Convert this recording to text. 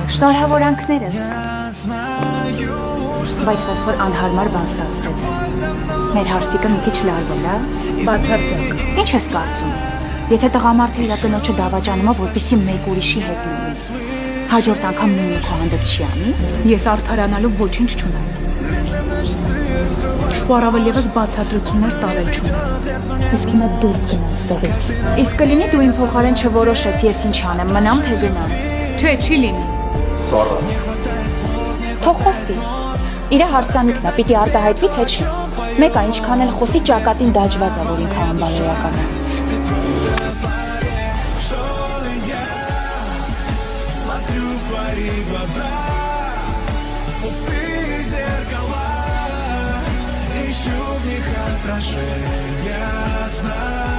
Շնորհավորանքներս։ Բայց ոնց որ անհարմար բան ստացվեց։ Մեր հարսիկը մի քիչ լարվել, հա։ Բացարձակ։ Ինչ ես կարծում։ Եթե տղամարդը իր կնոջը դավաճանում է, որպեսզի մեկ ուրիշի հետ լինի։ Հաջորդ անգամ նույնը քո հանդեպ չի անի։ Ես արդարանալու ոչինչ չունեմ։ Ու առավել ևս բացատրություններ տարել չունեմ։ Իսկ հիմա դուրս գնա այստեղից։ Իսկ կլինի դու իմ փոխարեն չորոշես ես ինչ անեմ, մնամ թե գնամ։ Չէ, չի լինի։ Սառա։ Թող խոսի։ Իր հարսանիքն է, պիտի արտահայտվի թե չի։ Մեկը ինչքան էլ խոսի ճակատին դաջված է, որ ինքը անբարոյական է։ Ищу в них отражения, знаю.